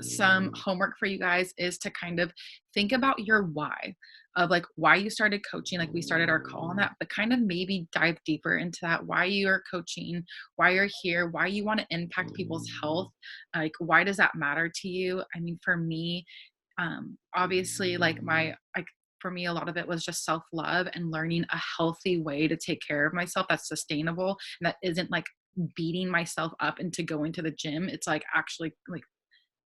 some homework for you guys is to kind of think about your why of like why you started coaching. Like we started our call on that, but kind of maybe dive deeper into that, why you're coaching, why you're here, why you want to impact people's health. Like, why does that matter to you? I mean, for me, obviously like for me, a lot of it was just self-love and learning a healthy way to take care of myself that's sustainable and that isn't like beating myself up into going to the gym. It's like actually like,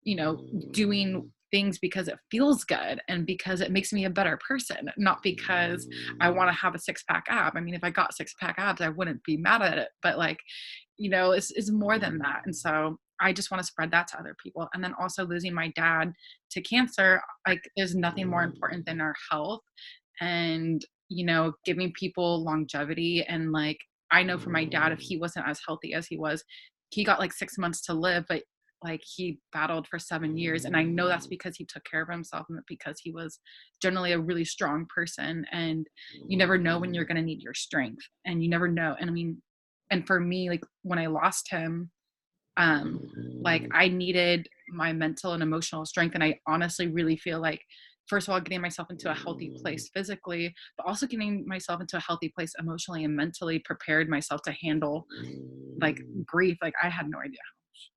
you know, doing things because it feels good and because it makes me a better person, not because I want to have a six-pack ab. I mean, if I got six-pack abs, I wouldn't be mad at it, but like, you know, it's more than that. And so I just want to spread that to other people. And then also losing my dad to cancer, like there's nothing more important than our health and, you know, giving people longevity. And like, I know for my dad, if he wasn't as healthy as he was, he got like 6 months to live, but like he battled for 7 years. And I know that's because he took care of himself and because he was generally a really strong person. And you never know when you're going to need your strength, and you never know. And I mean, and for me, like when I lost him, like I needed my mental and emotional strength. And I honestly really feel like, first of all, getting myself into a healthy place physically, but also getting myself into a healthy place emotionally and mentally prepared myself to handle like grief. Like I had no idea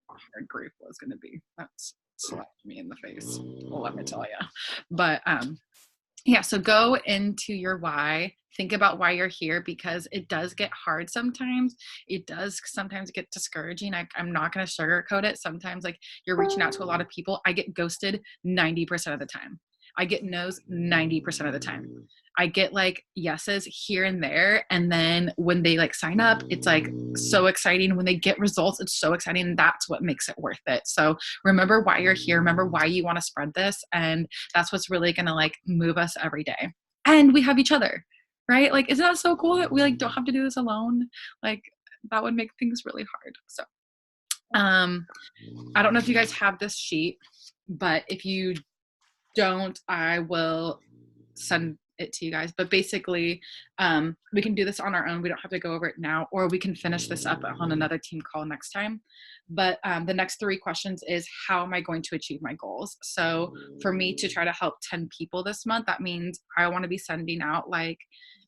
how hard grief was going to be. That's slapped me in the face, well, let me tell you. But yeah, so go into your why. Think about why you're here, because it does get hard sometimes. It does sometimes get discouraging. I'm not going to sugarcoat it. Sometimes like you're reaching out to a lot of people. I get ghosted 90% of the time. I get no's 90% of the time. I get like yeses here and there. And then when they like sign up, it's like so exciting. When they get results, it's so exciting. And that's what makes it worth it. So remember why you're here. Remember why you want to spread this. And that's what's really going to like move us every day. And we have each other, right? Like, isn't that so cool that we like don't have to do this alone? Like that would make things really hard. So, I don't know if you guys have this sheet, but if you don't, I will send it to you guys. But basically, we can do this on our own. We don't have to go over it now, or we can finish this up on another team call next time. But the next 3 questions is, how am I going to achieve my goals? So for me to try to help 10 people this month, that means I want to be sending out like,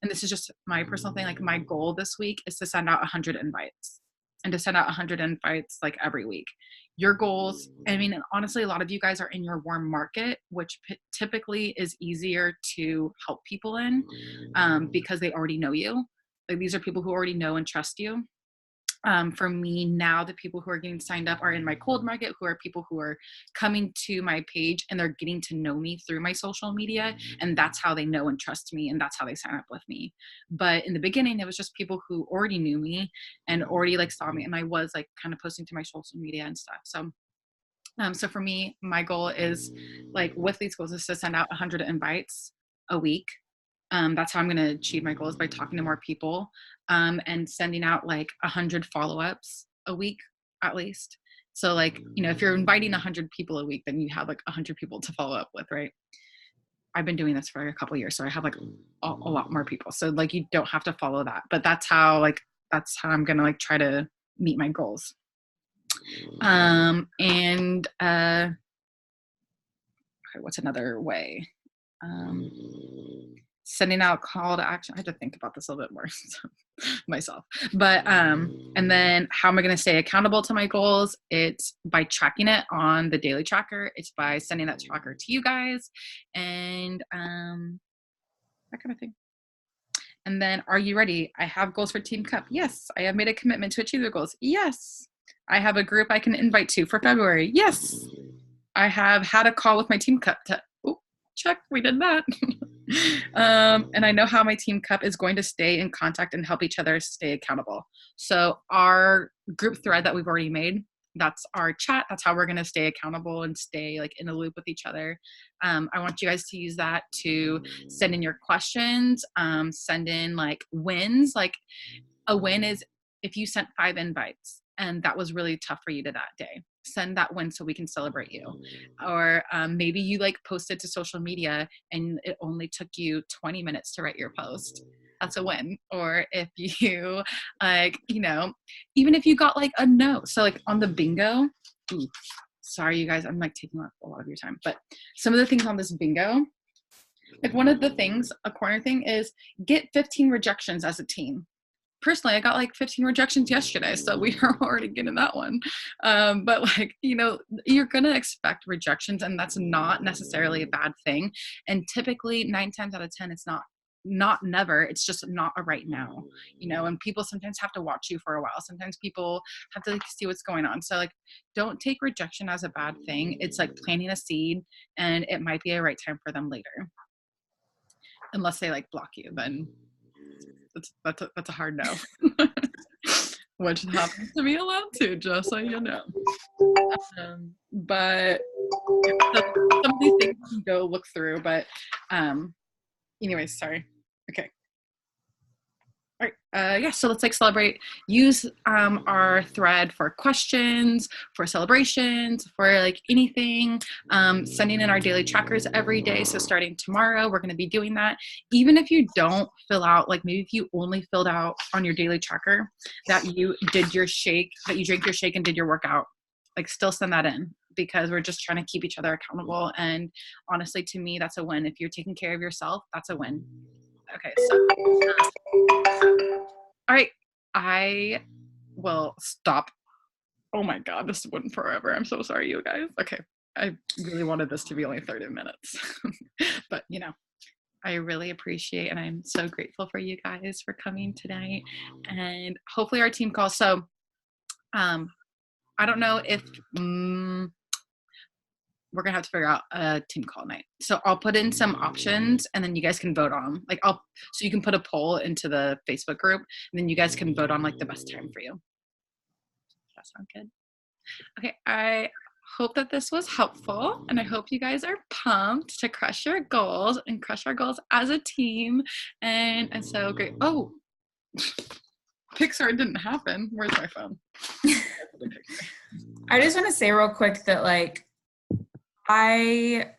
and this is just my personal thing, like my goal this week is to send out 100 invites, and to send out 100 invites like every week. your goals. I mean, honestly, a lot of you guys are in your warm market, which typically is easier to help people in because they already know you. Like these are people who already know and trust you. For me now, the people who are getting signed up are in my cold market, who are people who are coming to my page and they're getting to know me through my social media. And that's how they know and trust me. And that's how they sign up with me. But in the beginning, it was just people who already knew me and already like saw me. And I was like kind of posting to my social media and stuff. So for me, my goal is like with these goals is to send out 100 invites a week. That's how I'm going to achieve my goals, by talking to more people and sending out like 100 follow-ups a week at least. So like, if you're inviting 100 people a week, then you have like 100 people to follow up with, right? I've been doing this for a couple of years, so I have like a lot more people. So like you don't have to follow that, but that's how I'm going to like try to meet my goals. Okay, what's another way? Sending out call to action. I had to think about this a little bit more myself. But and then how am I going to stay accountable to my goals? It's by tracking it on the daily tracker. It's by sending that tracker to you guys and that kind of thing. And then, are you ready? I have goals for Team Cup. Yes. I have made a commitment to achieve the goals. Yes. I have a group I can invite to for February. Yes. I have had a call with my Team Cup check, we did that. And I know how my Team Cup is going to stay in contact and help each other stay accountable. So our group thread that we've already made, that's our chat. That's how we're going to stay accountable and stay like in a loop with each other. I want you guys to use that to send in your questions, send in like wins. Like a win is if you sent 5 invites and that was really tough for you to that day, send that win so we can celebrate you. Or maybe you like posted to social media and it only took you 20 minutes to write your post. That's a win. Or if you like, even if you got like a no. So like on the bingo, sorry you guys, I'm like taking up a lot of your time, but some of the things on this bingo, like one of the things, a corner thing is get 15 rejections as a team. Personally, I got like 15 rejections yesterday, so we are already getting that one. But like, you're going to expect rejections, and that's not necessarily a bad thing. And typically 9 times out of 10, it's not never, it's just not a right now, and people sometimes have to watch you for a while. Sometimes people have to like see what's going on. So like, don't take rejection as a bad thing. It's like planting a seed, and it might be a right time for them later. Unless they like block you, then that's a hard no. Which happens to me a lot too, just so you know. But some of these things you can go look through, but anyways, sorry. Okay. All right. Yeah, so let's like celebrate. Use our thread for questions, for celebrations, for like anything. Sending in our daily trackers every day. So starting tomorrow, we're going to be doing that. Even if you don't fill out, like maybe if you only filled out on your daily tracker that you did your shake, that you drank your shake and did your workout, like still send that in, because we're just trying to keep each other accountable. And honestly, to me, that's a win. If you're taking care of yourself, that's a win. Okay, so all right, I will stop. Oh my God, this went forever. I'm so sorry, you guys. Okay, I really wanted this to be only 30 minutes, but I really appreciate, and I'm so grateful for you guys for coming tonight, and hopefully our team calls. So, I don't know if we're gonna have to figure out a team call night. So I'll put in some options, and then you guys can vote on so you can put a poll into the Facebook group, and then you guys can vote on like the best time for you. Does that sound good? Okay, I hope that this was helpful, and I hope you guys are pumped to crush your goals and crush our goals as a team. And so great. Oh, Pixar didn't happen. Where's my phone? I just want to say real quick that like I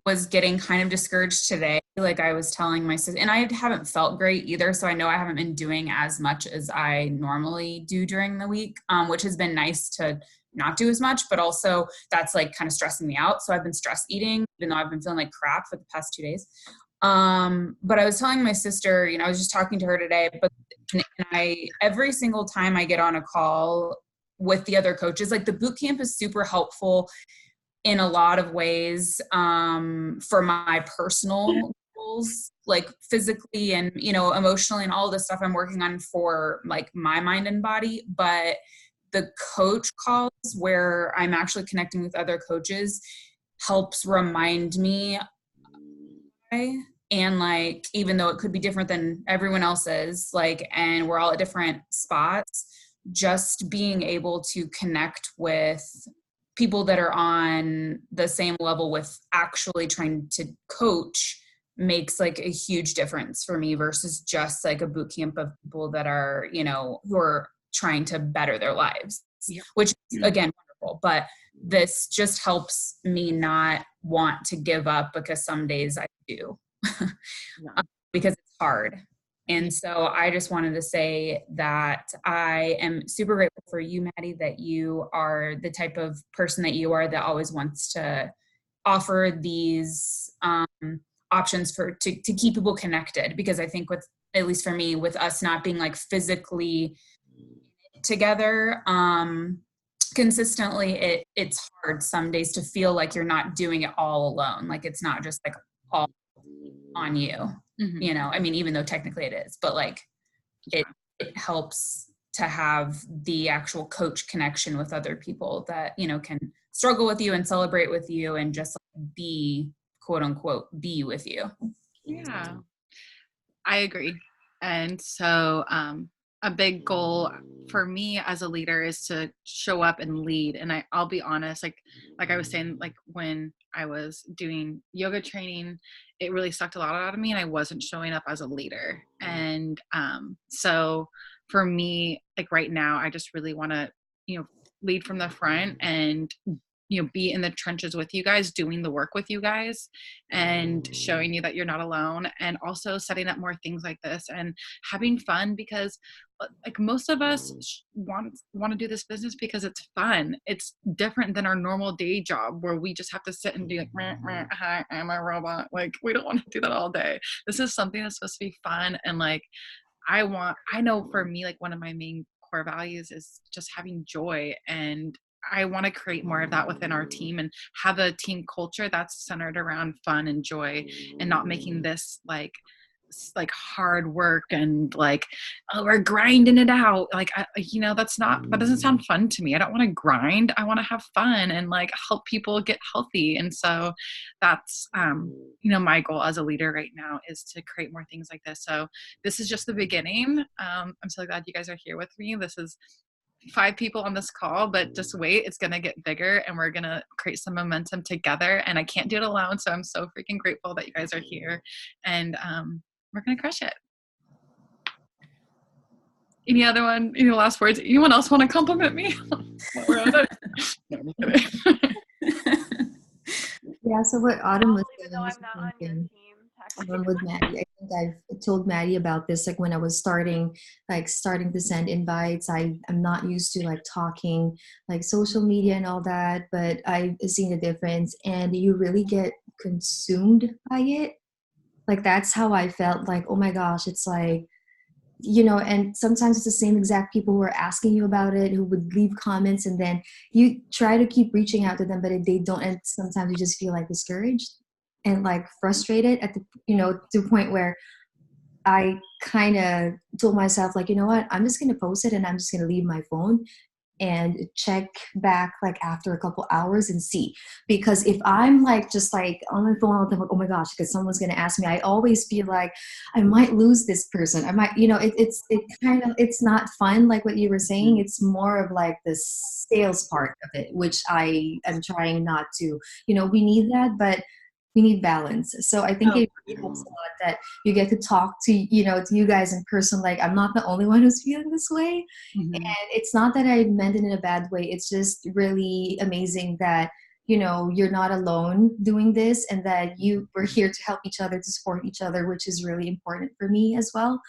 was getting kind of discouraged today. Like I was telling my sister, and I haven't felt great either. So I know I haven't been doing as much as I normally do during the week, which has been nice to not do as much, but also that's like kind of stressing me out. So I've been stress eating, even though I've been feeling like crap for the past 2 days. But I was telling my sister, I was just talking to her today, but every single time I get on a call with the other coaches. Like the boot camp is super helpful in a lot of ways for my personal goals, like physically and, you know, emotionally and all the stuff I'm working on for like my mind and body. But the coach calls where I'm actually connecting with other coaches helps remind me, and like, even though it could be different than everyone else's, like, and we're all at different spots, just being able to connect with people that are on the same level with actually trying to coach makes like a huge difference for me versus just like a boot camp of people that are, you know, who are trying to better their lives, which is, again, wonderful. But this just helps me not want to give up, because some days I do because it's hard. And so I just wanted to say that I am super grateful for you, Maddie, that you are the type of person that you are, that always wants to offer these options to keep people connected. Because I think with, at least for me, with us not being like physically together consistently, it's hard some days to feel like you're not doing it all alone. Like it's not just like all on you. You know, I mean, even though technically it is, but like it helps to have the actual coach connection with other people that, you know, can struggle with you and celebrate with you and just like be, quote unquote, be with you. Yeah, I agree. And so a big goal for me as a leader is to show up and lead. And I'll be honest, like I was saying, like when I was doing yoga training, it really sucked a lot out of me and I wasn't showing up as a leader. And so for me, like right now, I just really want to, you know, lead from the front and, you know, be in the trenches with you guys, doing the work with you guys and showing you that you're not alone, and also setting up more things like this and having fun, because like most of us want to do this business because it's fun. It's different than our normal day job where we just have to sit and be like, meh, meh, hi, I'm a robot. Like we don't want to do that all day. This is something that's supposed to be fun. And like, I know for me, like one of my main core values is just having joy, and I want to create more of that within our team and have a team culture that's centered around fun and joy, and not making this like hard work and like, oh, we're grinding it out. Like, you know, that doesn't sound fun to me. I don't want to grind. I want to have fun and like help people get healthy. And so that's, you know, my goal as a leader right now is to create more things like this. So this is just the beginning. I'm so glad you guys are here with me. This is 5 people on this call, but just wait, it's going to get bigger and we're going to create some momentum together, and I can't do it alone. So I'm so freaking grateful that you guys are here, and we're going to crush it. Any last words? Anyone else want to compliment me? While we're on it? No, I'm kidding. Yeah, so what Autumn was Even saying though was I'm not on your something team, technically. with Maddie. I think I've told Maddie about this, like when I was starting to send invites. I'm not used to like talking like social media and all that, but I've seen the difference, and you really get consumed by it. Like that's how I felt, like, oh my gosh, it's like, you know, and sometimes it's the same exact people who are asking you about it, who would leave comments, and then you try to keep reaching out to them, but they don't, and sometimes you just feel like discouraged and like frustrated at the, you know, to the point where I kind of told myself, like, you know what, I'm just going to post it and I'm just going to leave my phone and check back like after a couple hours and see. Because if I'm like just like on my phone all the time, like, oh my gosh, because someone's going to ask me, I always feel like I might lose this person. I might, you know, it's not fun. Like what you were saying, it's more of like the sales part of it, which I am trying not to, you know, we need that, but we need balance. So I think it really helps a lot that you get to talk to, you know, to you guys in person. Like I'm not the only one who's feeling this way. And it's not that I meant it in a bad way. It's just really amazing that, you know, you're not alone doing this, and that we're here to help each other, to support each other, which is really important for me as well.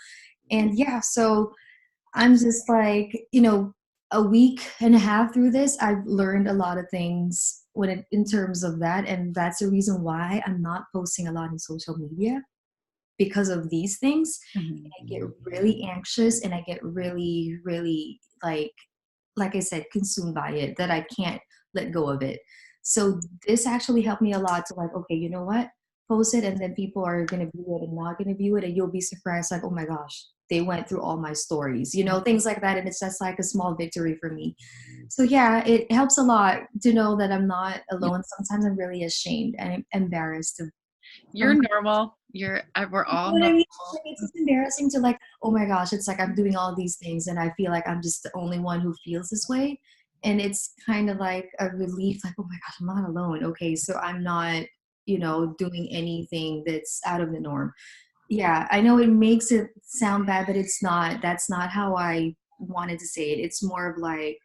And yeah, so I'm just like, you know, a week and a half through this, I've learned a lot of things in terms of that. And that's the reason why I'm not posting a lot in social media, because of these things. And I get really anxious, and I get really, really like like I said, consumed by it, that I can't let go of it. So this actually helped me a lot to like, okay, you know what? Post it, and then people are gonna view it and not gonna view it, and you'll be surprised, like, oh my gosh, they went through all my stories, things like that. And it's just like a small victory for me. So yeah, it helps a lot to know that I'm not alone. Sometimes I'm really ashamed and embarrassed to. You're normal. We're all You know what I normal. mean? Like, it's just embarrassing to like, oh my gosh, it's like I'm doing all these things and I feel like I'm just the only one who feels this way. And it's kind of like a relief, like, oh my gosh, I'm not alone. Okay, so I'm not, doing anything that's out of the norm. Yeah, I know it makes it sound bad, but it's not. That's not how I wanted to say it. It's more of like,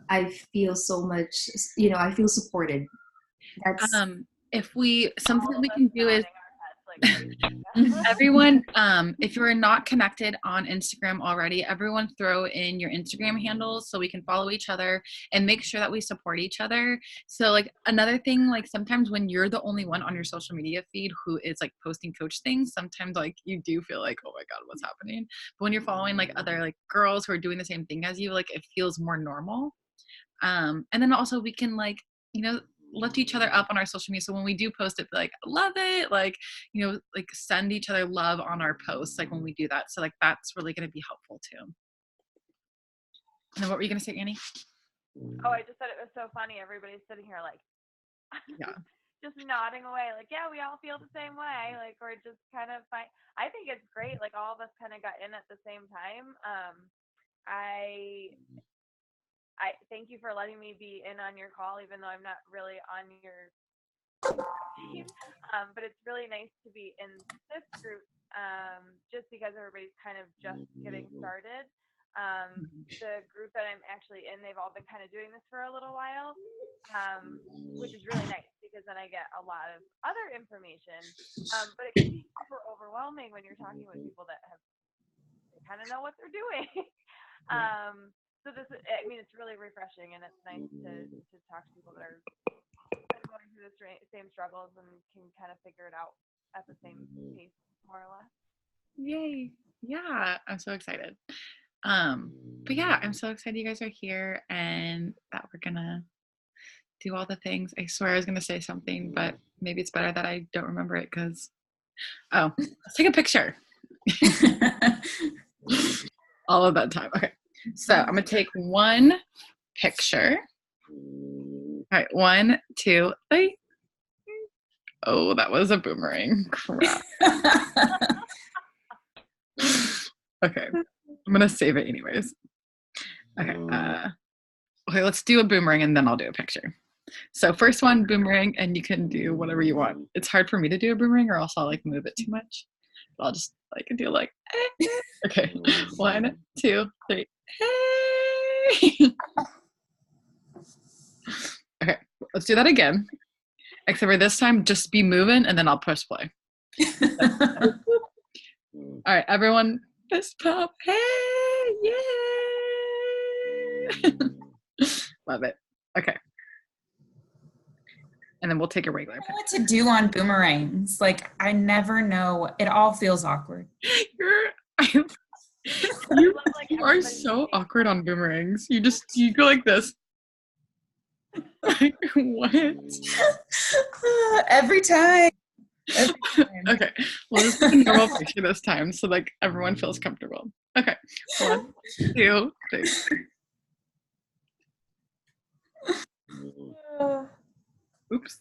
I feel so much, I feel supported. That's If something All that of we us can do is nodding our heads, like, everyone, if you're not connected on Instagram already, everyone throw in your Instagram handles so we can follow each other and make sure that we support each other. So like another thing, like sometimes when you're the only one on your social media feed who is like posting coach things, sometimes like you do feel like, oh my God, what's happening? But when you're following like other like girls who are doing the same thing as you, like it feels more normal. And then also we can like, lift each other up on our social media. So when we do post it, like, love it, like, like send each other love on our posts, like when we do that. So like, that's really going to be helpful too. And then what were you going to say, Annie? oh, I just said it was so funny. Everybody's sitting here like, Yeah. just nodding away, like, yeah, we all feel the same way, like we're just kind of fine. I think it's great, like all of us kind of got in at the same time. I thank you for letting me be in on your call, even though I'm not really on your team. But it's really nice to be in this group, just because everybody's kind of just getting started. The group that I'm actually in, they've all been kind of doing this for a little while, which is really nice because then I get a lot of other information. But it can be super overwhelming when you're talking with people that they kind of know what they're doing. So it's really refreshing, and it's nice to talk to people that are going through the same struggles and can kind of figure it out at the same pace, more or less. Yay. Yeah. I'm so excited. But yeah, I'm so excited you guys are here and that we're gonna do all the things. I swear I was gonna say something, but maybe it's better that I don't remember it because let's take a picture. All of that time. Okay. So I'm gonna take one picture. All right, 1, 2, 3. Oh, that was a boomerang. Crap. Okay. I'm gonna save it anyways. Okay. Okay, let's do a boomerang and then I'll do a picture. So first one, boomerang, and you can do whatever you want. It's hard for me to do a boomerang or else I'll like move it too much. But I'll just like do like okay. 1, 2, 3. Hey! Okay, let's do that again. Except for this time, just be moving and then I'll push play. All right, everyone, fist pump. Hey, yay! Love it. Okay. And then we'll take a regular I don't know what to do on boomerangs. Like, I never know. It all feels awkward. You are so awkward on boomerangs. You go like this. Like, what? Every time. Okay. Well, this is a normal picture this time, so like everyone feels comfortable. Okay. 1, 2, 3. Oops.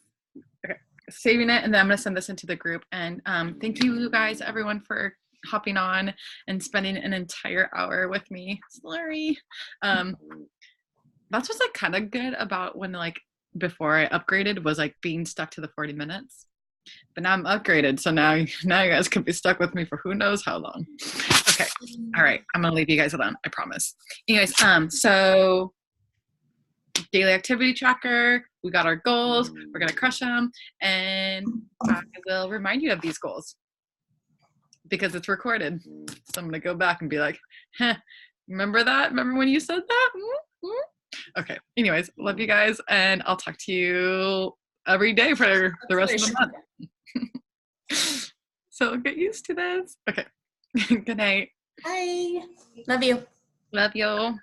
Okay. Saving it, and then I'm gonna send this into the group. And thank you guys, everyone, for hopping on and spending an entire hour with me. Sorry. That's what's like kind of good about when like before I upgraded was like being stuck to the 40 minutes. But now I'm upgraded, so now you guys could be stuck with me for who knows how long. Okay. All right. I'm gonna leave you guys alone. I promise. Anyways, so daily activity tracker. We got our goals. We're gonna crush them, and I will remind you of these goals because it's recorded. So I'm gonna go back and be like, remember that? Remember when you said that? Mm-hmm. Okay. Anyways, love you guys, and I'll talk to you every day for the rest of the month. So get used to this. Okay. Good night. Bye. Love you. Love you.